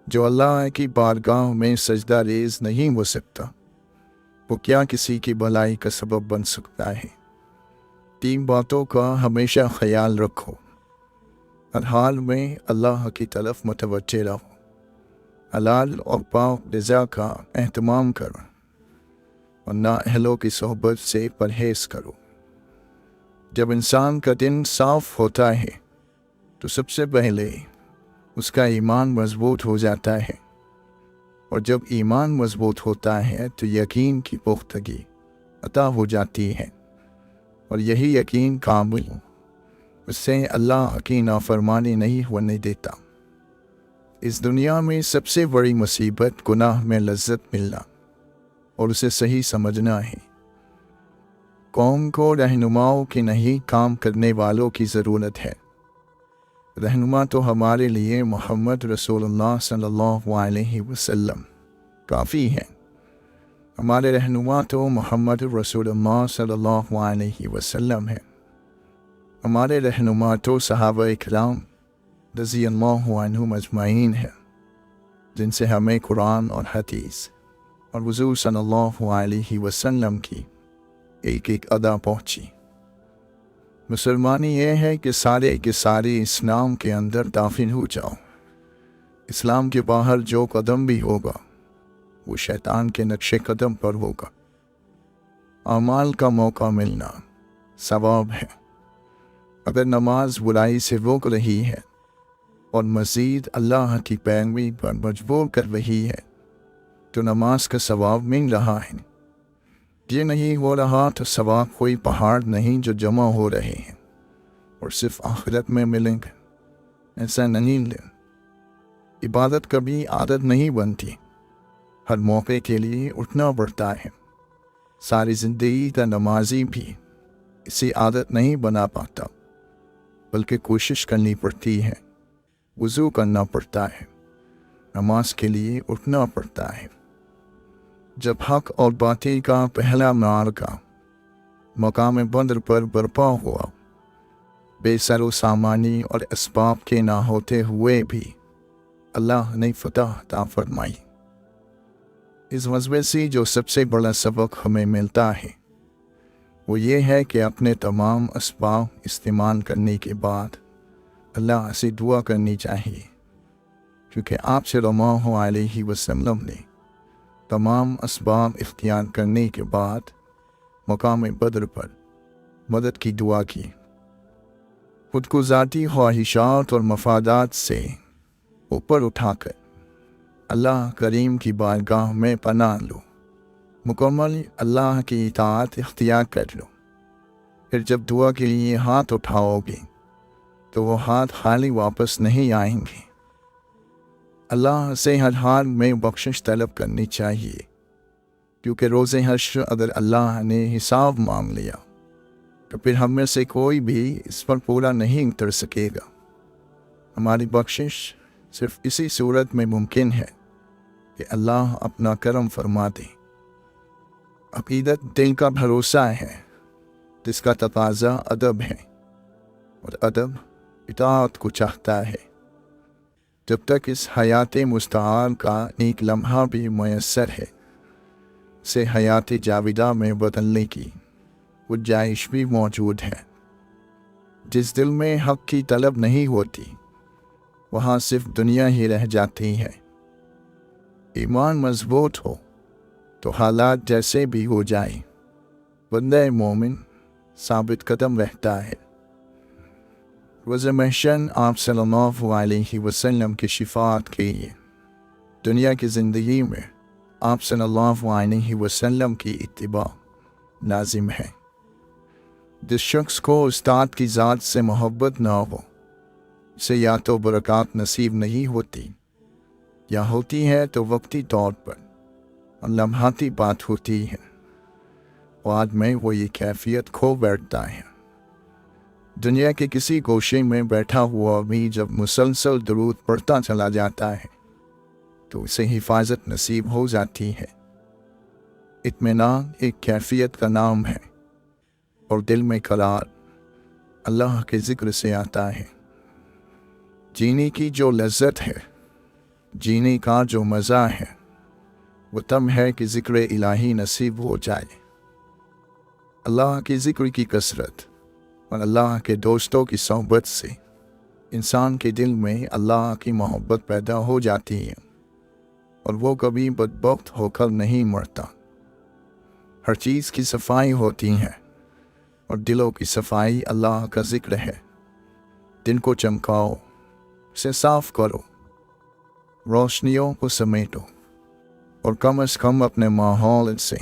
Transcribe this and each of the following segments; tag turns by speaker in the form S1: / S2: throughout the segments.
S1: جو اللہ کی بارگاہ میں سجدہ ریز نہیں ہو سکتا وہ کیا کسی کی بھلائی کا سبب بن سکتا ہے؟ 3 باتوں کا ہمیشہ خیال رکھو۔ ہر حال میں اللہ کی طرف متوجہ رہو، حلال اور پاک رزق کا اہتمام کرو اور نااہلوں کی صحبت سے پرہیز کرو۔ جب انسان کا دل صاف ہوتا ہے تو سب سے پہلے اس کا ایمان مضبوط ہو جاتا ہے، اور جب ایمان مضبوط ہوتا ہے تو یقین کی پختگی عطا ہو جاتی ہے، اور یہی یقین کامل اس سے اللہ کی نافرمانی نہیں ہونے دیتا۔ اس دنیا میں سب سے بڑی مصیبت گناہ میں لذت ملنا اور اسے صحیح سمجھنا ہے۔ قوم کو رہنماؤں کی نہیں، کام کرنے والوں کی ضرورت ہے۔ رہنما تو ہمارے لیے محمد رسول اللہ صلی اللہ علیہ وسلم کافی ہے۔ ہمارے رہنما تو محمد رسول اللہ صلی اللہ علیہ وسلم ہے۔ ہمارے رہنما تو صحابہ اکرام رضی اللہ عنہم اجمعین ہے، جن سے ہمیں قرآن اور حدیث اور حضور صلی اللہ علیہ وسلم کی ایک ایک ادا پہنچی۔ مسلمانی یہ ہے کہ سارے کے سارے اسلام کے اندر داخل ہو جاؤ۔ اسلام کے باہر جو قدم بھی ہوگا وہ شیطان کے نقش قدم پر ہوگا۔ اعمال کا موقع ملنا ثواب ہے۔ اگر نماز برائی سے روک رہی ہے اور مزید اللہ کی پیروی پر مجبور کر رہی ہے تو نماز کا ثواب مل رہا ہے۔ یہ نہیں ہو رہا تو ثواب کوئی پہاڑ نہیں جو جمع ہو رہے ہیں اور صرف آخرت میں ملیں گے، ایسا نہیں لیں۔ عبادت کبھی عادت نہیں بنتی، ہر موقع کے لیے اٹھنا پڑتا ہے۔ ساری زندگی کا نمازی بھی اسی عادت نہیں بنا پاتا، بلکہ کوشش کرنی پڑتی ہے، وضو کرنا پڑتا ہے، نماز کے لیے اٹھنا پڑتا ہے۔ جب حق اور باطل کا پہلا معرکہ مقام بدر پر برپا ہوا، بے سر و سامانی اور اسباب کے نہ ہوتے ہوئے بھی اللہ نے فتح عطا فرمائی۔ اس غزوے سے جو سب سے بڑا سبق ہمیں ملتا ہے وہ یہ ہے کہ اپنے تمام اسباب استعمال کرنے کے بعد اللہ سے دعا کرنی چاہیے، کیونکہ آپ صلی اللہ علیہ وسلم نے تمام اسباب اختیار کرنے کے بعد مقام بدر پر مدد کی دعا کی۔ خود کو ذاتی خواہشات اور مفادات سے اوپر اٹھا کر اللہ کریم کی بارگاہ میں پناہ لو، مکمل اللہ کی اطاعت اختیار کر لو۔ پھر جب دعا کے لیے ہاتھ اٹھاؤ گے تو وہ ہاتھ خالی واپس نہیں آئیں گے۔ اللہ سے ہر حال میں بخشش طلب کرنی چاہیے، کیونکہ روز حشر اگر اللہ نے حساب مانگ لیا تو پھر ہم میں سے کوئی بھی اس پر پورا نہیں اتر سکے گا۔ ہماری بخشش صرف اسی صورت میں ممکن ہے کہ اللہ اپنا کرم فرما دے۔ عقیدت دل کا بھروسہ ہے جس کا تقاضا ادب ہے، اور ادب اطاعت کو چاہتا ہے۔ جب تک اس حیات مستعار کا ایک لمحہ بھی میسر ہے، اسے حیات جاویدہ میں بدلنے کی گنجائش بھی موجود ہے۔ جس دل میں حق کی طلب نہیں ہوتی وہاں صرف دنیا ہی رہ جاتی ہے۔ ایمان مضبوط ہو تو حالات جیسے بھی ہو جائیں بندہ مومن ثابت قدم رہتا ہے۔ روز محشر آپ صلی اللہ علیہ وسلم کی شفاعت کے لیے دنیا کی زندگی میں آپ صلی اللہ علیہ وسلم کی اتباع لازم ہے۔ جس شخص کو استاد کی ذات سے محبت نہ ہو اسے یا تو برکات نصیب نہیں ہوتی، یا ہوتی ہے تو وقتی طور پر اور لمحاتی بات ہوتی ہے، بعد میں وہ یہ کیفیت کھو بیٹھتا ہے۔ دنیا کے کسی گوشے میں بیٹھا ہوا بھی جب مسلسل درود پڑھتا چلا جاتا ہے تو اسے حفاظت نصیب ہو جاتی ہے۔ اطمینان ایک کیفیت کا نام ہے، اور دل میں قرار اللہ کے ذکر سے آتا ہے۔ جینے کی جو لذت ہے जीने का जो मज़ा है वो तब है कि ज़िक्र इलाही नसीब हो जाए। अल्लाह के ज़िक्र की कसरत और अल्लाह के दोस्तों की सोहबत से इंसान के दिल में अल्लाह की मोहब्बत पैदा हो जाती है और वो कभी बदबख्त होकर नहीं मरता। हर चीज़ की सफाई होती है और दिलों की सफाई अल्लाह का ज़िक्र है। दिन को चमकाओ, उसे साफ करो, रोशनियों को समेटो और कम से कम अपने माहौल से,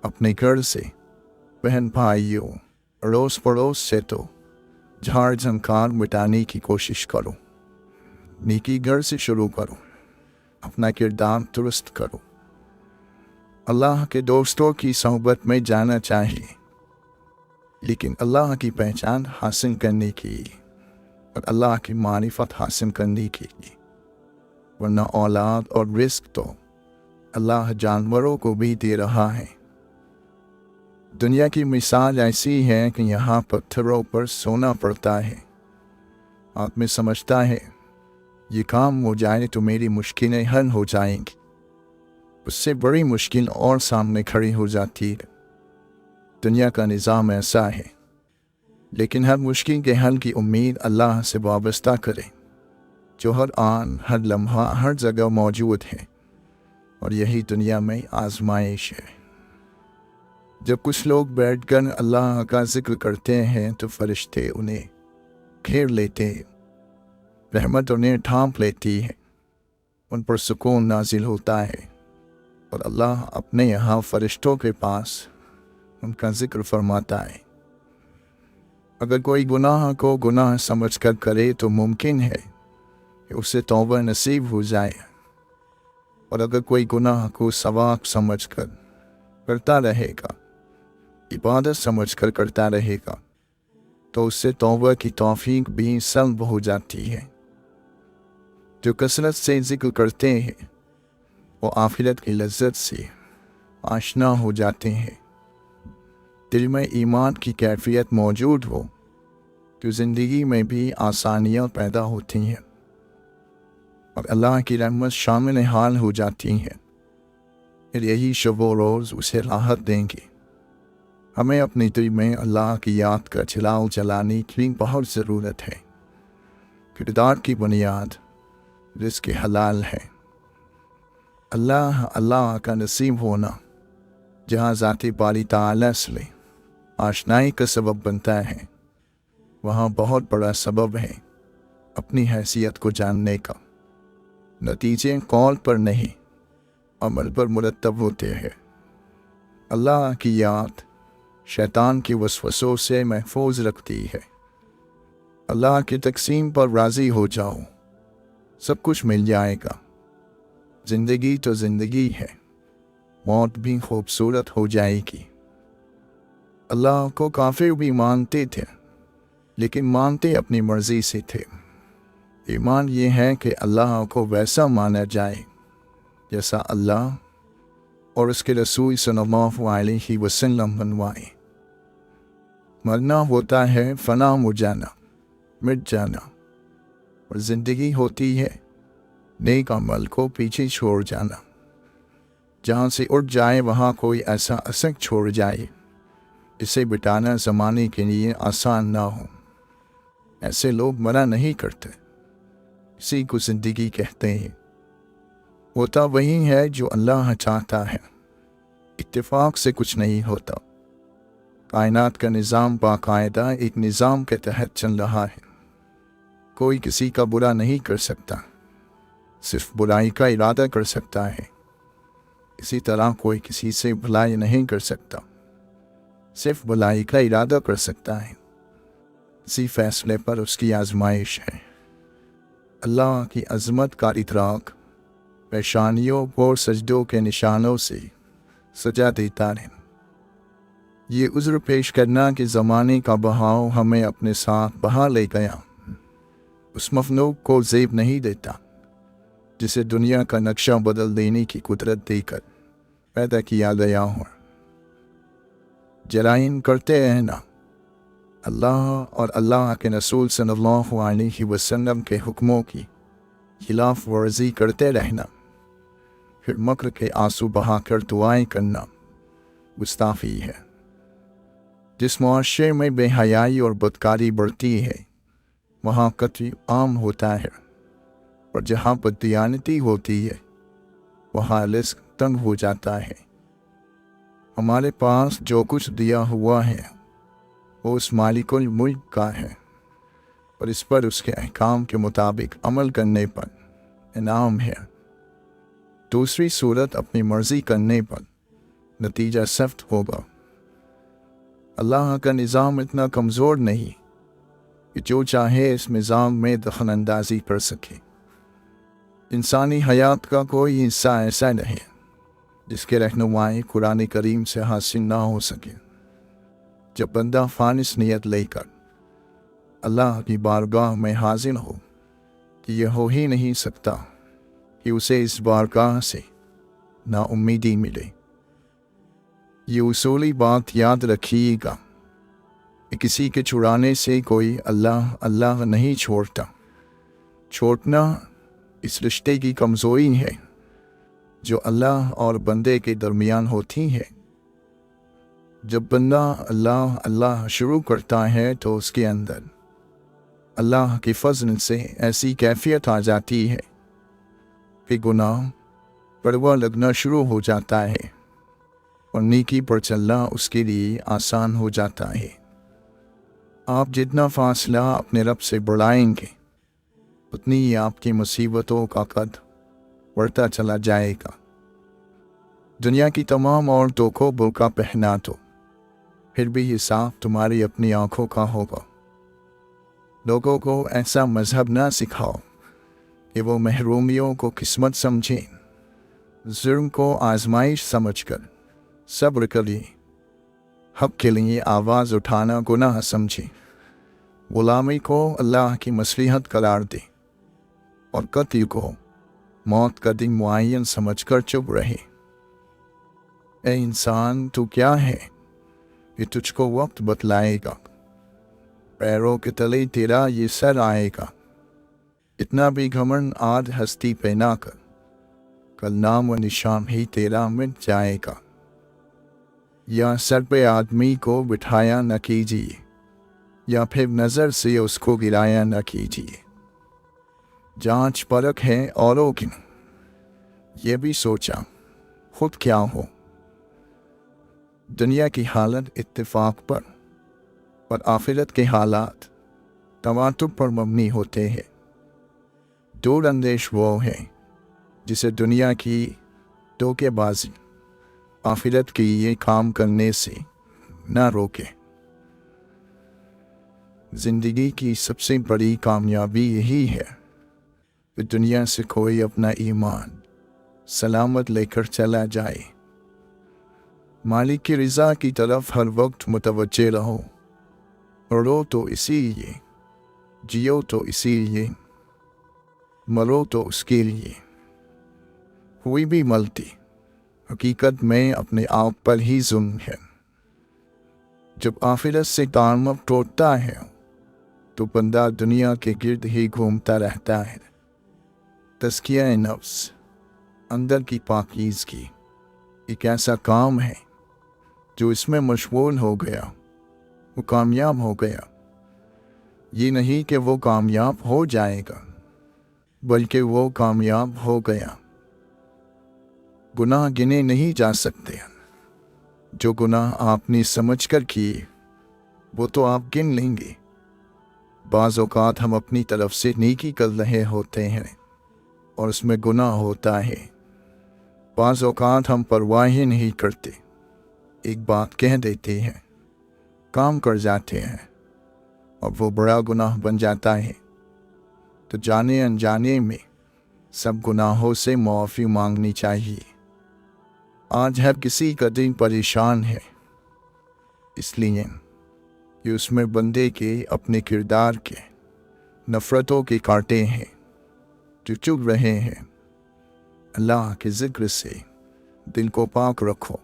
S1: अपने घर से, बहन भाइयों, अड़ोस पड़ोस से तो झाड़ झंकार मिटाने की कोशिश करो। नेकी घर से शुरू करो, अपना किरदार दुरुस्त करो। अल्लाह के दोस्तों की सोहबत में जाना चाहिए, लेकिन अल्लाह की पहचान हासिल करने की और अल्लाह की मारिफत हासिल करने की, वरना औलाद और रिस्क तो अल्लाह जानवरों को भी दे रहा है। दुनिया की मिसाल ऐसी है कि यहाँ पत्थरों पर सोना पड़ता है। आदमी समझता है ये काम हो जाए तो मेरी मुश्किलें हल हो जाएंगी, उससे बड़ी मुश्किल और सामने खड़ी हो जाती है। दुनिया का निज़ाम ऐसा है, लेकिन हर मुश्किल के हल की उम्मीद अल्लाह से वाबस्ता करें, जो हर आन, हर लम्हा, हर जगह मौजूद है, और यही दुनिया में आजमाइश है। जब कुछ लोग बैठकर अल्लाह का जिक्र करते हैं तो फरिश्ते उन्हें घेर लेते हैं, रहमत उन्हें ढांप लेती है, उन पर सुकून नाजिल होता है और अल्लाह अपने यहाँ फरिश्तों के पास उनका जिक्र फरमाता है। अगर कोई गुनाह को गुनाह समझकर करे तो मुमकिन है कि उसे तौबा नसीब हो जाए, और अगर कोई गुनाह को सवाब समझकर करता रहेगा, इबादत समझकर करता रहेगा, तो उससे तौबा की तौफीक भी सल्ब हो जाती है। जो कसरत से जिक्र करते हैं वो आखिरत की लज्जत से आशना हो जाते हैं। दिल में ईमान की कैफियत मौजूद हो तो ज़िंदगी में भी आसानियाँ पैदा होती हैं और अल्लाह की रहमत शामिल हाल हो जाती हैं। फिर यही शब व रोज़ उसे राहत देंगे। हमें अपनी दिल में अल्लाह की याद का चिराग जलाने की बहुत ज़रूरत है। किरदार की बुनियाद रिज़्क़ हलाल है। अल्लाह का नसीब होना जहाँ ज़ाती बारी ताला से आशनाई का सबब बनता है, वहाँ बहुत बड़ा सबब है अपनी हैसियत को जानने का। नतीजे कौल पर नहीं, अमल पर मुरतब होते हैं। अल्लाह की याद शैतान की वसवसों से महफूज रखती है। अल्लाह की तकसीम पर राज़ी हो जाओ, सब कुछ मिल जाएगा। ज़िंदगी तो ज़िंदगी है, मौत भी खूबसूरत हो जाएगी। अल्लाह को काफिर भी मानते थे, लेकिन मानते अपनी मर्ज़ी से थे। ईमान ये है कि अल्लाह को वैसा माना जाए जैसा अल्लाह और उसके रसूल सल्लल्लाहु अलैहि वसल्लम बनवाए। मरना होता है फना हो जाना, मिट जाना, और ज़िंदगी होती है नेक अमल को पीछे छोड़ जाना। जहाँ से उठ जाए वहाँ कोई ऐसा असर छोड़ जाए इसे बिटाना ज़माने के लिए आसान ना हो। ऐसे लोग मना नहीं करते, इसी को ज़िंदगी कहते हैं। होता वही है जो अल्लाह चाहता है, इत्तेफाक से कुछ नहीं होता। कायनात का निज़ाम बाकायदा एक निज़ाम के तहत चल रहा है। कोई किसी का बुरा नहीं कर सकता, सिर्फ बुराई का इरादा कर सकता है। इसी तरह कोई किसी से भलाई नहीं कर सकता, सिर्फ भलाई का इरादा कर सकता है। इसी फैसले पर उसकी आजमाइश है। अल्लाह की अज़मत का इतराक पेशानियों और सजदों के निशानों से सजा देता है। ये उज़्र पेश करना कि ज़माने का बहाव हमें अपने साथ बहा ले गया, उस मफलूक को ज़ेब नहीं देता जिसे दुनिया का नक्शा बदल देने की कुदरत देकर पैदा किया गया हो। जराइन करते हैं ना अल्लाह और अल्लाह के रसूल सल्लल्लाहु अलैहि वसल्लम के हुक्मों की खिलाफ वर्जी करते रहना, फिर मक्र के आंसू बहाकर दुआएं करना गुस्ताखी है। जिस मुआशरे में बेहयाई और बदकारी बढ़ती है वहाँ कत्ल आम होता है, और जहाँ बददियानती होती है वहाँ रिस्क तंग हो जाता है। हमारे पास जो कुछ दिया हुआ है वो उस मालिकुल मुल्क का है, और इस पर उसके अहकाम के मुताबिक अमल करने पर इनाम है। दूसरी सूरत अपनी मर्जी करने पर नतीजा सख्त होगा। अल्लाह का निज़ाम इतना कमज़ोर नहीं कि जो चाहे इस निज़ाम में दखल अंदाजी कर सके। इंसानी हयात का कोई हिस्सा ऐसा नहीं जिसके रहनुमाई कुरान करीम से हासिल ना हो सके। जब बंदा फानिस नियत लेकर अल्लाह की बारगाह में हाजिर हो कि यह हो ही नहीं सकता कि उसे इस बारगाह से नाउम्मीदी मिले। ये उसूली बात याद रखिएगा कि किसी के छुड़ाने से कोई अल्लाह अल्लाह नहीं छोड़ता। छोड़ना इस रिश्ते की कमज़ोरी है जो अल्लाह और बंदे के दरमियान होती है। जब बंदा अल्लाह अल्लाह शुरू करता है तो उसके अंदर अल्लाह के फज़ल से ऐसी कैफियत आ जाती है कि गुनाह परवा लगना शुरू हो जाता है और नेकी पर चलना उसके लिए आसान हो जाता है। आप जितना फासला अपने रब से बढ़ाएंगे उतनी ही आपकी मुसीबतों का कद बढ़ता चला जाएगा। दुनिया की तमाम औरतों को बुर्का पहना दो, फिर भी हिसाब तुम्हारी अपनी आंखों का होगा। लोगों को ऐसा मजहब ना सिखाओ कि वो महरूमियों को किस्मत समझें। जुर्म को आजमाइश समझकर सब्र करिए। हक के लिए आवाज़ उठाना गुनाह समझें। गुलामी को अल्लाह की मसलिहत करार दे और कत्ल को मौत का दिन मुआयन समझकर चुप रहे। ए इंसान, तू क्या है कि तुझको वक्त बतलाएगा। पैरों के तले तेरा ये सर आएगा। इतना भी घमंड आज हस्ती पे ना कर, कल नाम व निशान ही तेरा मिट जाएगा। या सर पे आदमी को बिठाया न कीजिए, या फिर नज़र से उसको गिराया न कीजिए। जांच परख है औरों की, ये भी सोचा खुद क्या हो। दुनिया की हालत इत्तेफाक पर आखिरत के हालात तवातुर पर मबनी होते हैं। दूर अंदेश वो है जिसे दुनिया की धोखेबाजी आखिरत के ये काम करने से न रोके। ज़िंदगी की सबसे बड़ी कामयाबी यही है कि दुनिया से कोई अपना ईमान सलामत लेकर चला जाए। मालिक की रज़ा की तरफ हर वक्त मुतवज्जे रहो। रो तो इसीलिए, जियो तो इसीलिए, मरो तो उसके लिए। हुई भी मलती हकीकत में अपने आप पर ही जुल्म है। जब आखिरत से ताल्लुक़ टूटता है तो बंदा दुनिया के गिर्द ही घूमता रहता है। तज़किया नफ्स, अंदर की पाकीज़गी एक ऐसा काम है जो इसमें मशगूल हो गया वो कामयाब हो गया। ये नहीं कि वो कामयाब हो जाएगा, बल्कि वो कामयाब हो गया। गुनाह गिने नहीं जा सकते। जो गुनाह आपने समझकर किए वो तो आप गिन लेंगे। बाज़ औक़ात हम अपनी तरफ से नेकी कर रहे होते हैं और उसमें गुनाह होता है। बाज़ औक़ात हम परवाह ही नहीं करते, एक बात कह देते हैं, काम कर जाते हैं और वो बड़ा गुनाह बन जाता है। तो जाने अनजाने में सब गुनाहों से माफ़ी मांगनी चाहिए। आज हर किसी का दिल परेशान है, इसलिए कि उसमें बंदे के अपने किरदार के नफ़रतों के कांटे हैं जो चुभ रहे हैं। अल्लाह के ज़िक्र से दिल को पाक रखो।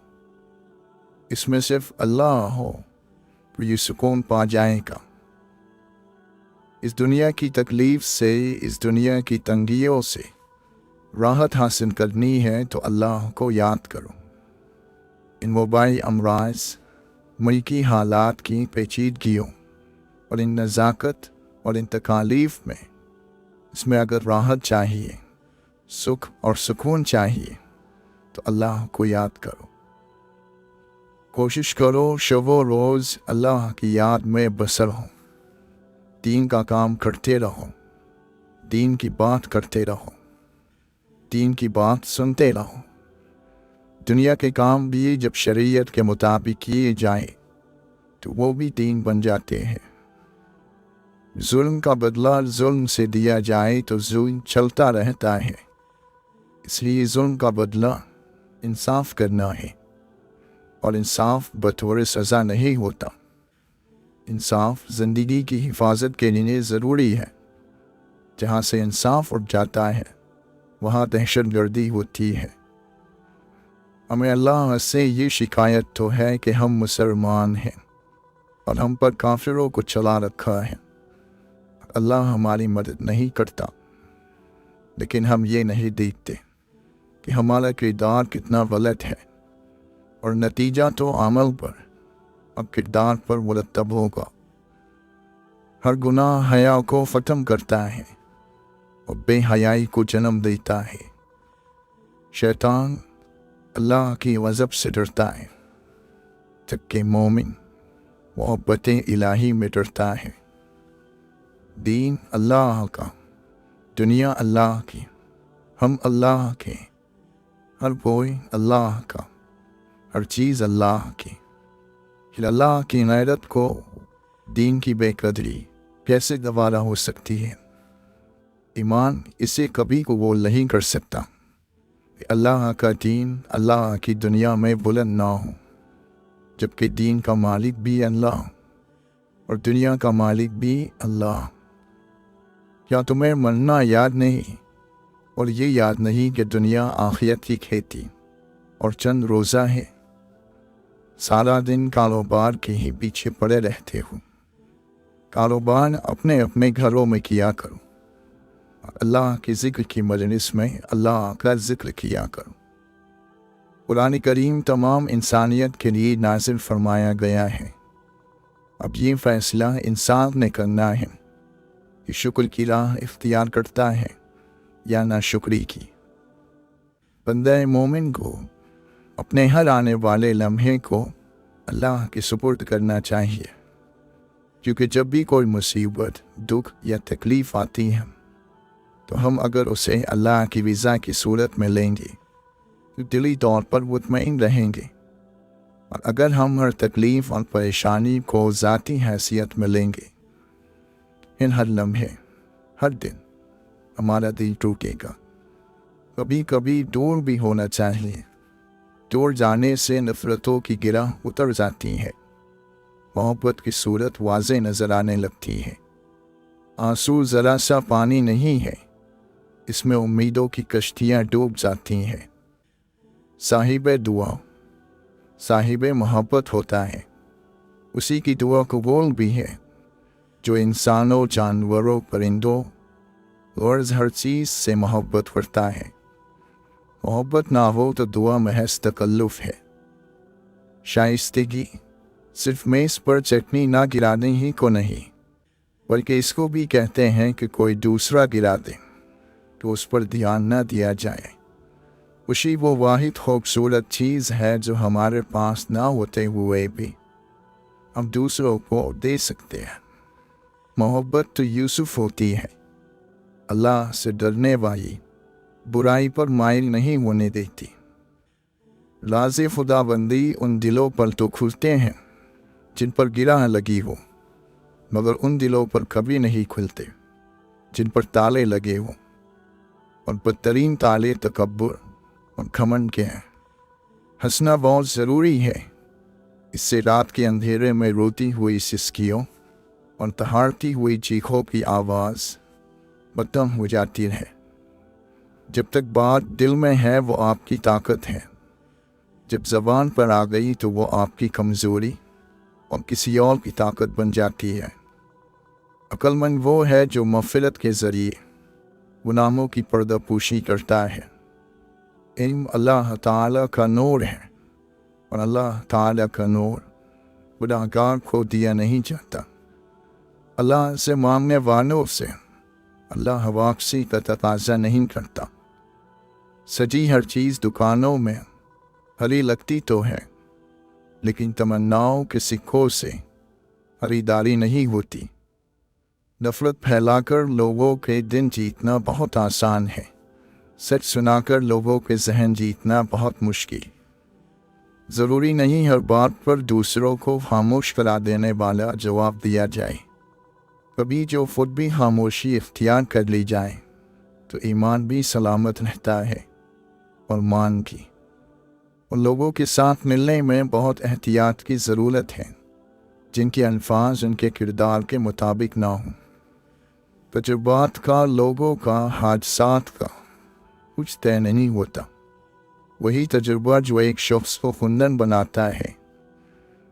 S1: इसमें सिर्फ अल्लाह हो तो ये सुकून पा जाएगा। اس دنیا کی تکلیف سے، اس دنیا کی تنگیوں سے راحت حاصل کرنی ہے تو اللہ کو یاد کرو۔ ان وبائی امراض، ملکی حالات کی پیچیدگیوں اور ان نزاکت اور ان تکالیف میں، اس میں اگر راحت چاہیے، سکھ اور سکون چاہیے تو اللہ کو یاد کرو۔ کوشش کرو شب و روز اللہ کی یاد میں بسر ہو، دین کا کام کرتے رہو، دین کی بات کرتے رہو، دین کی بات سنتے رہو۔ دنیا کے کام بھی جب شریعت کے مطابق کیے جائیں تو وہ بھی دین بن جاتے ہیں۔ ظلم کا بدلہ ظلم سے دیا جائے تو ظلم چلتا رہتا ہے، اس لیے ظلم کا بدلہ انصاف کرنا ہے، اور انصاف بطور سزا نہیں ہوتا۔ انصاف زندگی کی حفاظت کے لیے ضروری ہے۔ جہاں سے انصاف اٹھ جاتا ہے وہاں دہشت گردی ہوتی ہے۔ ہمیں اللہ سے یہ شکایت تو ہے کہ ہم مسلمان ہیں اور ہم پر کافروں کو چلا رکھا ہے۔ اللہ ہماری مدد نہیں کرتا، لیکن ہم یہ نہیں دیکھتے کہ ہمارا کردار کتنا غلط ہے، اور نتیجہ تو عمل پر اور کردار پر مرتب ہوگا۔ ہر گناہ حیا کو ختم کرتا ہے اور بے حیائی کو جنم دیتا ہے۔ شیطان اللہ کی غضب سے ڈرتا ہے، جبکہ مومن محبت الہی میں ڈرتا ہے۔ دین اللہ کا، دنیا اللہ کی، ہم اللہ کے، ہر کوئی اللہ کا، ہر چیز اللہ کی۔ پھر اللہ کی غیرت کو دین کی بے قدری کیسے گوارا ہو سکتی ہے؟ ایمان اسے کبھی قبول نہیں کر سکتا کہ اللہ کا دین اللہ کی دنیا میں بلند نہ ہو، جبکہ دین کا مالک بھی اللہ اور دنیا کا مالک بھی اللہ۔ کیا تمہیں مرنا یاد نہیں اور یہ یاد نہیں کہ دنیا آخرت کی کھیتی اور چند روزہ ہے؟ سارا دن کاروبار کے ہی پیچھے پڑے رہتے ہو۔ کاروبار اپنے اپنے گھروں میں کیا کرو، اللہ کے ذکر کی مجلس میں اللہ کا ذکر کیا کرو۔ قرآن کریم تمام انسانیت کے لیے نازل فرمایا گیا ہے۔ اب یہ فیصلہ انسان نے کرنا ہے کہ شکر کی راہ اختیار کرتا ہے یا ناشکری کی۔ بندہ مومن کو اپنے ہر آنے والے لمحے کو اللہ کے سپرد کرنا چاہیے، کیونکہ جب بھی کوئی مصیبت، دکھ یا تکلیف آتی ہے تو ہم اگر اسے اللہ کی رضا کی صورت میں لیں گے تو دلی طور پر مطمئن رہیں گے، اور اگر ہم ہر تکلیف اور پریشانی کو ذاتی حیثیت میں لیں گے، ان ہر لمحے، ہر دن ہمارا دل ٹوٹے گا۔ کبھی کبھی دور بھی ہونا چاہیے، دور جانے سے نفرتوں کی گرہ اتر جاتی ہے، محبت کی صورت واضح نظر آنے لگتی ہے۔ آنسو ذرا سا پانی نہیں ہے، اس میں امیدوں کی کشتیاں ڈوب جاتی ہیں۔ صاحب دعا، صاحب محبت ہوتا ہے، اسی کی دعا قبول بھی ہے جو انسانوں، جانوروں، پرندوں، غرض ہر چیز سے محبت کرتا ہے۔ محبت نہ ہو تو دعا محض تکلف ہے۔ شائستگی صرف میز پر چٹنی نہ گرانے ہی کو نہیں، بلکہ اس کو بھی کہتے ہیں کہ کوئی دوسرا گرا دے تو اس پر دھیان نہ دیا جائے۔ خوشی وہ واحد خوبصورت چیز ہے جو ہمارے پاس نہ ہوتے ہوئے بھی ہم دوسروں کو دے سکتے ہیں۔ محبت تو یوسف ہوتی ہے، اللہ سے ڈرنے والی، برائی پر مائل نہیں ہونے دیتی۔ راز خدا بندی ان دلوں پر تو کھلتے ہیں جن پر گرہ لگی ہو، مگر ان دلوں پر کبھی نہیں کھلتے جن پر تالے لگے ہوں، اور بدترین تالے تکبر اور گھمنڈ کے ہیں۔ ہنسنا بہت ضروری ہے، اس سے رات کے اندھیرے میں روتی ہوئی سسکیوں اور دہاڑتی ہوئی چیخوں کی آواز ختم ہو جاتی ہے۔ جب تک بات دل میں ہے وہ آپ کی طاقت ہے، جب زبان پر آ گئی تو وہ آپ کی کمزوری اور کسی اور کی طاقت بن جاتی ہے۔ अक्लमंद वो है जो मग़फ़िरत के ज़रिए गुनाहों की पर्दापोशी करता है। इल्म अल्लाह ताला का नूर है और अल्लाह ताला का नूर गुनाहगार को दिया नहीं जाता। अल्लाह से मांगने वालों से अल्लाह वापसी का तकाज़ा नहीं करता। सजी हर चीज़ दुकानों में हरी लगती तो है, लेकिन तमन्नाओं के सिक्कों से खरीदारी नहीं होती। नफ़रत फैलाकर लोगों के दिन जीतना बहुत आसान है, सच सुनाकर लोगों के जहन जीतना बहुत मुश्किल। ज़रूरी नहीं हर बात पर दूसरों को खामोश करा देने वाला जवाब दिया जाए। कभी जो खुद भी खामोशी इख्तियार कर ली जाए तो ईमान भी सलामत रहता है। और मान की उन लोगों के साथ मिलने में बहुत एहतियात की ज़रूरत है जिनके अल्फाज उनके किरदार के मुताबिक ना हों। तजुर्बात का, लोगों का, हादसात का कुछ तय नहीं होता। वही तजुर्बा जो एक शख्स को खुंदन बनाता है,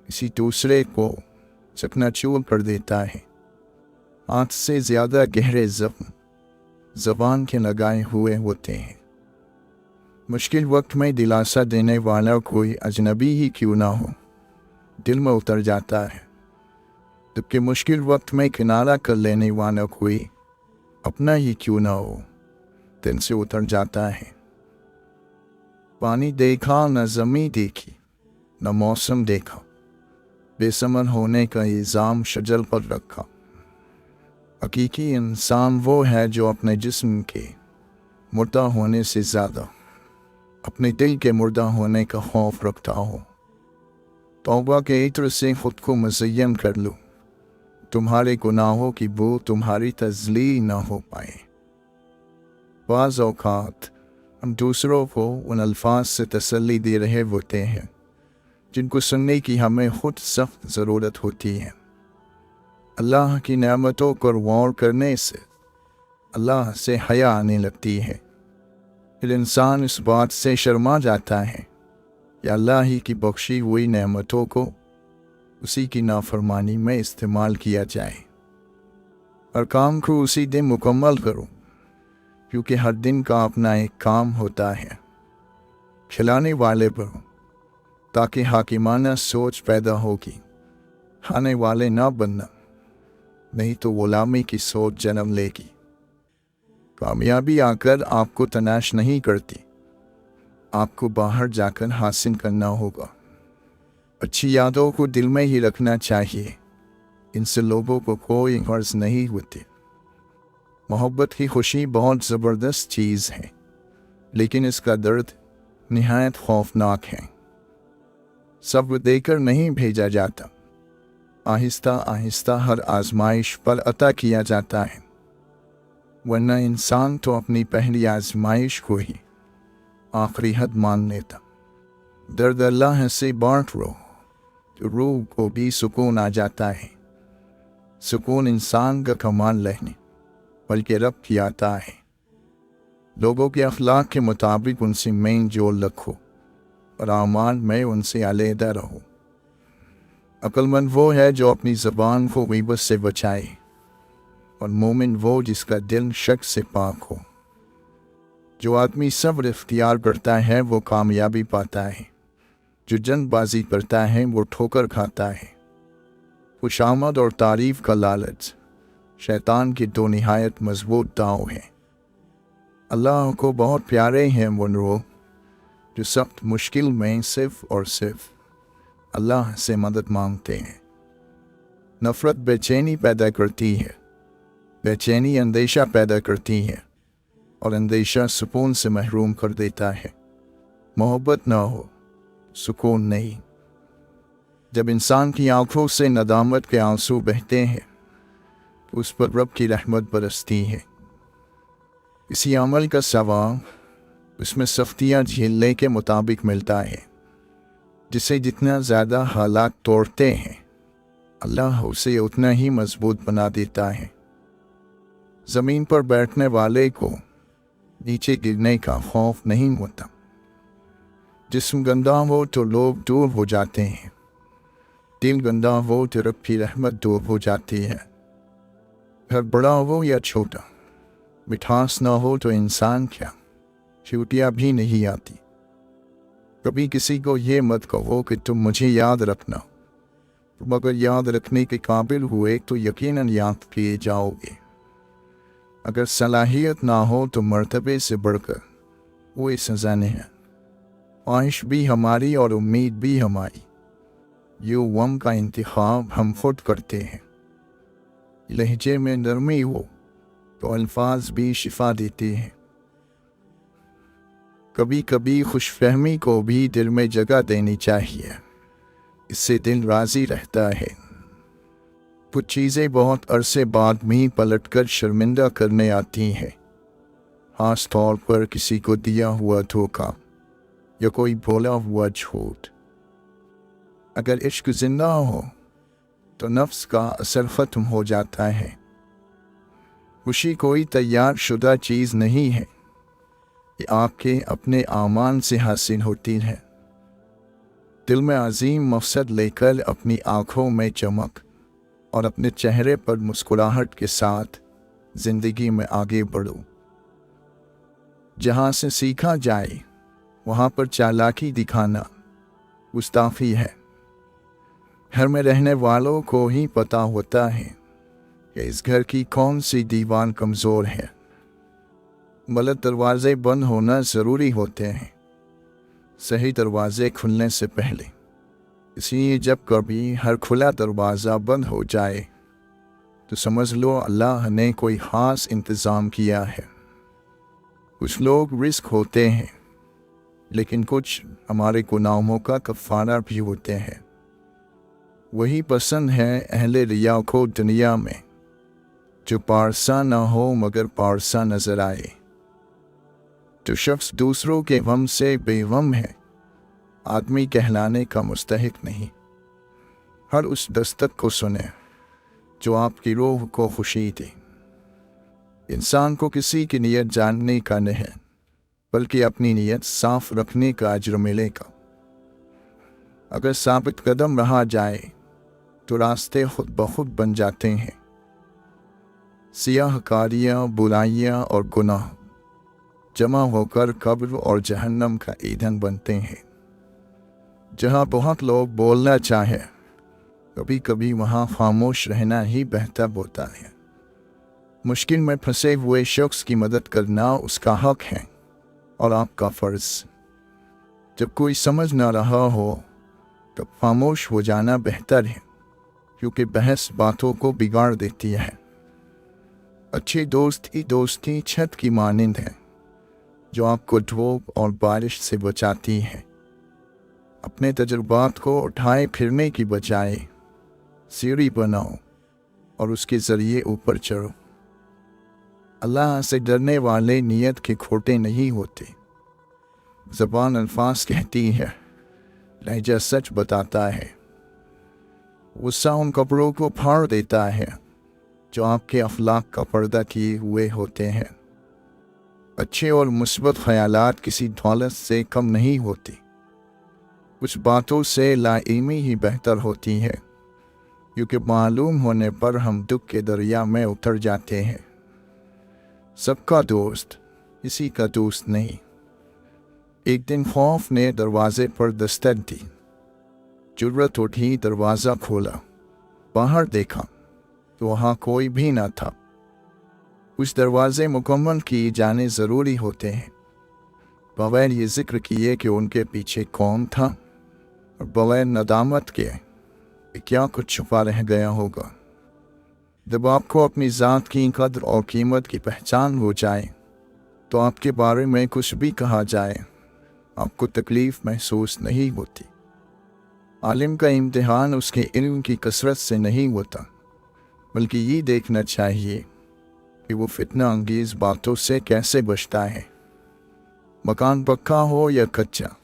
S1: किसी दूसरे को चकनाचूर कर देता है। हाथ से ज़्यादा गहरे ज़ख्म ज़बान के लगाए हुए होते हैं। मुश्किल वक्त में दिलासा देने वाला कोई अजनबी ही क्यों ना हो, दिल में उतर जाता है, जबकि मुश्किल वक्त में किनारा कर लेने वाला कोई अपना ही क्यों ना हो, दिल से उतर जाता है। पानी देखा न ज़मीं देखी न मौसम देखा, बेसमन होने का इल्ज़ाम शजर पर रखा। हकीकी इंसान वो है जो अपने जिस्म के मुर्दा होने से ज़्यादा अपने दिल के मुर्दा होने का खौफ रखता हो। तौबा के इत्र से खुद को मुज़य्यन कर लो, तुम्हारे गुनाहों की बू तुम्हारी तज़लील न हो पाए। बाज़ औक़ात हम दूसरों को उन अल्फाज से तसल्ली दे रहे होते हैं जिनको सुनने की हमें खुद सख्त ज़रूरत होती है। अल्लाह की नेमतों को गौर करने से अल्लाह से हया आने लगती है। फिर इंसान इस बात से शर्मा जाता है कि अल्लाह ही की बख्शी हुई नेमतों को उसी की नाफरमानी में इस्तेमाल किया जाए। हर काम को उसी दिन मुकम्मल करो, क्योंकि हर दिन का अपना एक काम होता है। खिलाने वाले पर ताकि हाकिमाना सोच पैदा होगी, खाने वाले ना बनना, नहीं तो गुलामी की सोच जन्म लेगी। कामयाबी आकर आपको तनाश नहीं करती, आपको बाहर जाकर हासिल करना होगा। अच्छी यादों को दिल में ही रखना चाहिए, इनसे लोगों को कोई गर्ज नहीं होती। मोहब्बत की खुशी बहुत ज़बरदस्त चीज़ है, लेकिन इसका दर्द निहायत खौफनाक है। सब्र देकर नहीं भेजा जाता, आहिस्ता आहिस्ता हर आजमाइश पर अता किया जाता है, वरना इंसान तो अपनी पहली आजमाइश को ही आखिरी हद मान लेता। दर्द अल्लाह से बांट लो तो रूह को भी सुकून आ जाता है। सुकून इंसान का कमाल नहीं बल्कि रब की आता है। लोगों के अखलाक के मुताबिक उनसे मेल जोल रखो और आमाल में उनसे अलहदा रहो। अक्लमंद वो है जो अपनी ज़बान को गीबत से बचाए, और मोमिन वो जिसका दिल शक से पाक हो। जो आदमी सब्र इख्तियार करता है वो कामयाबी पाता है, जो जल्दबाजी करता है वो ठोकर खाता है। खुशामद और तारीफ़ का लालच शैतान की दो निहायत मजबूत दांव हैं। अल्लाह को बहुत प्यारे हैं वो लोग जो सख्त मुश्किल में सिर्फ और सिर्फ अल्लाह से मदद मांगते हैं। नफ़रत बेचैनी पैदा करती है, बेचैनी अंदेशा पैदा करती है, और अंदेशा सुकून से महरूम कर देता है। मोहब्बत ना हो, सुकून नहीं। जब इंसान की आंखों से नदामत के आंसू बहते हैं तो उस पर रब की रहमत बरसती है। इसी अमल का सवाब उसमें सख्तियाँ झेलने के मुताबिक मिलता है। जिसे जितना ज़्यादा हालात तोड़ते हैं अल्लाह उसे उतना ही मजबूत बना देता है। ज़मीन पर बैठने वाले को नीचे गिरने का खौफ नहीं होता। जिस्म गंदा हो तो लोग दूर हो जाते हैं, दिल गंदा हो तो रब की रहमत दूर हो जाती है। घर बड़ा हो या छोटा, मिठास ना हो तो इंसान क्या, छुट्टियाँ भी नहीं आती। कभी किसी को ये मत कहो कि तुम मुझे याद रखना। तुम अगर याद रखने के काबिल हुए तो यकीनन याद किए जाओगे। अगर सलाहियत ना हो तो मर्तबे से बढ़कर वो सज़ा नहीं है। ख्वाहिश भी हमारी और उम्मीद भी हमारी। ये वम का इंतखाब हम खुद करते हैं। लहजे में नरमी हो तो अल्फाज भी शिफा देते हैं। कभी कभी खुशफहमी को भी दिल में जगह देनी चाहिए, इससे दिल राज़ी रहता है। कुछ चीज़ें बहुत अरसे बाद में पलटकर शर्मिंदा करने आती हैं, खास तौर पर किसी को दिया हुआ धोखा या कोई बोला हुआ झूठ। अगर इश्क जिंदा हो तो नफ्स का असर ख़त्म हो जाता है। खुशी कोई तैयार शुदा चीज़ नहीं है, ये आपके अपने आमान से हासिल होती है। दिल में अजीम मकसद लेकर अपनी आँखों में चमक और अपने चेहरे पर मुस्कुराहट के साथ ज़िंदगी में आगे बढ़ो। जहाँ से सीखा जाए वहाँ पर चालाकी दिखाना गुस्ताखी है। घर में रहने वालों को ही पता होता है कि इस घर की कौन सी दीवार कमज़ोर है। गलत दरवाजे बंद होना ज़रूरी होते हैं, सही दरवाजे खुलने से पहले। इसलिए जब कभी हर खुला दरवाज़ा बंद हो जाए तो समझ लो अल्लाह ने कोई ख़ास इंतज़ाम किया है। कुछ लोग रिस्क होते हैं, लेकिन कुछ हमारे गुनाहों का कफ़ारा भी होते हैं। वही पसंद है अहले रिया को दुनिया में, जो पारसा ना हो मगर पारसा नज़र आए। जो शख्स दूसरों के गम से बेगम है, आदमी कहलाने का मुस्तहिक नहीं। हर उस दस्तक को सुने जो आपकी रूह को खुशी दे। इंसान को किसी की नीयत जानने का नहीं, बल्कि अपनी नीयत साफ रखने का अजर मिलेगा। अगर साबित कदम रहा जाए तो रास्ते खुद ब खुद बन जाते हैं। सियाहकारियाँ, बुराइयाँ और गुनाह जमा होकर कब्र और जहन्नम का ईंधन बनते हैं। जहाँ बहुत लोग बोलना चाहें, कभी कभी वहाँ खामोश रहना ही बेहतर होता है। मुश्किल में फंसे हुए शख्स की मदद करना उसका हक है और आपका फ़र्ज़। जब कोई समझ ना रहा हो तब खामोश हो जाना बेहतर है, क्योंकि बहस बातों को बिगाड़ देती है। अच्छी दोस्ती छत की मानिंद है, जो आपको धूप और बारिश से बचाती है। अपने तजुर्बात को उठाए फिरने की बजाय सीढ़ी बनाओ और उसके ज़रिए ऊपर चढ़ो। अल्लाह से डरने वाले नीयत के खोटे नहीं होते। ज़बान अल्फाज कहती है, लहजा सच बताता है। गुस्सा उन कपड़ों को फाड़ देता है जो आपके अखलाक का पर्दा किए हुए होते हैं। अच्छे और मुस्बत ख्यालात किसी दौलत से कम नहीं होती। कुछ बातों से लाइल्मी ही बेहतर होती है, क्योंकि मालूम होने पर हम दुख के दरिया में उतर जाते हैं। सबका दोस्त किसी का दोस्त नहीं। एक दिन खौफ ने दरवाजे पर दस्तक दी। जुर्रत उठी, दरवाज़ा खोला, बाहर देखा तो वहाँ कोई भी ना था। कुछ दरवाजे मुकम्मल किए जाने ज़रूरी होते हैं, बगैर ये ज़िक्र किए कि उनके पीछे कौन था, और बगैर नदामत के क्या कुछ छुपा रह गया होगा। जब आपको अपनी ज़ात की कद्र और कीमत की पहचान हो जाए तो आपके बारे में कुछ भी कहा जाए आपको तकलीफ़ महसूस नहीं होती। आलिम का इम्तिहान उसके इल्म की कसरत से नहीं होता, बल्कि ये देखना चाहिए कि वो फितना अंगेज़ बातों से कैसे बचता है। मकान पक्का हो या कच्चा,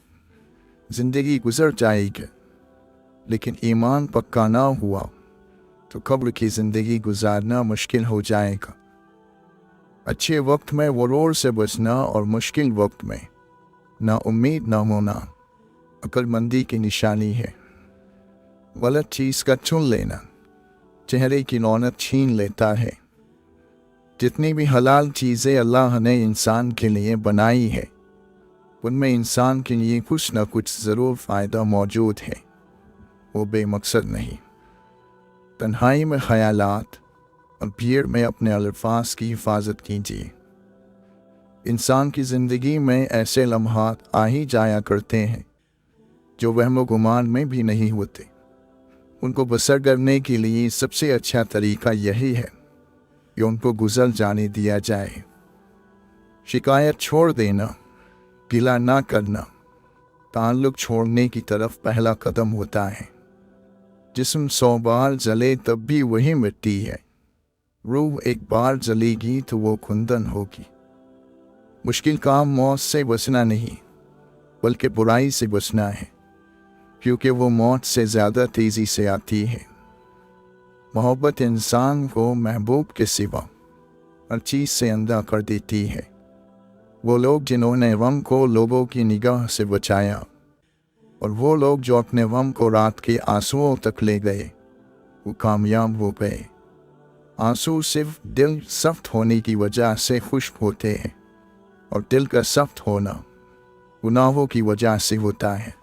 S1: ज़िंदगी गुजर जाएगी, लेकिन ईमान पक्का ना हुआ तो कब्र की ज़िंदगी गुजारना मुश्किल हो जाएगा। अच्छे वक्त में गुरूर से बचना और मुश्किल वक्त में ना उम्मीद ना होना अक्लमंदी की निशानी है। गलत चीज़ का चुन लेना चेहरे की रौनक छीन लेता है जितनी भी हलाल चीज़ें अल्लाह ने इंसान के लिए बनाई है उनमें इंसान के लिए कुछ न कुछ ज़रूर फ़ायदा मौजूद है, वो बेमकसद नहीं। तन्हाई में ख़यालात और भीड़ में अपने अल्फाज की हिफाजत कीजिए। इंसान की ज़िंदगी में ऐसे लम्हात आ ही जाया करते हैं जो वहम गुमान में भी नहीं होते। उनको बसर करने के लिए सबसे अच्छा तरीका यही है कि उनको गुजर जाने दिया जाए। शिकायत छोड़ देना, गिला ना करना ताल्लुक़ छोड़ने की तरफ पहला कदम होता है। जिस्म 100 बार जले तब भी वही मिट्टी है, रूह एक बार जलेगी तो वो खुंदन होगी। मुश्किल काम मौत से बचना नहीं बल्कि बुराई से बचना है, क्योंकि वो मौत से ज़्यादा तेज़ी से आती है। मोहब्बत इंसान को महबूब के सिवा हर चीज़ से अंधा कर देती है। वो लोग जिन्होंने गम को लोगों की निगाह से बचाया और वो लोग जो अपने गम को रात के आंसुओं तक ले गए, वो कामयाब हो गए। आंसू सिर्फ दिल सख्त होने की वजह से खुश्क होते हैं और दिल का सख्त होना गुनाहों की वजह से होता है।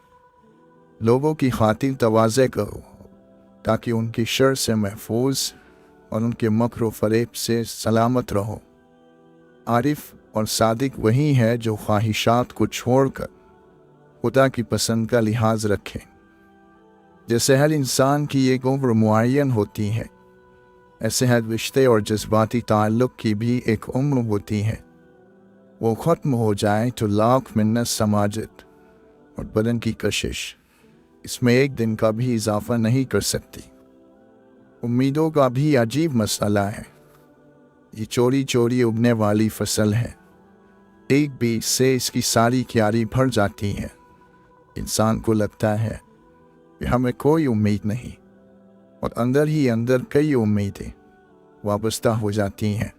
S1: लोगों की खातिर तवाज़े करो ताकि उनकी शर से महफूज और उनके मकर व फरेब से सलामत रहो। आरिफ और सादिक वही है जो ख्वाहिशात को छोड़कर खुदा की पसंद का लिहाज रखें। जैसे हर इंसान की एक उम्र मुअय्यन होती है, ऐसे हर रिश्ते और जज्बाती ताल्लुक़ की भी एक उम्र होती है। वो ख़त्म हो जाए तो लाख मिन्नत समाजत और बदन की कशिश इसमें एक दिन का भी इजाफा नहीं कर सकती। उम्मीदों का भी अजीब मसला है। ये चोरी चोरी उगने वाली फसल है, एक बीज से इसकी सारी क्यारी भर जाती है। इंसान को लगता है कि हमें कोई उम्मीद नहीं और अंदर ही अंदर कई उम्मीदें वाबस्ता हो जाती हैं।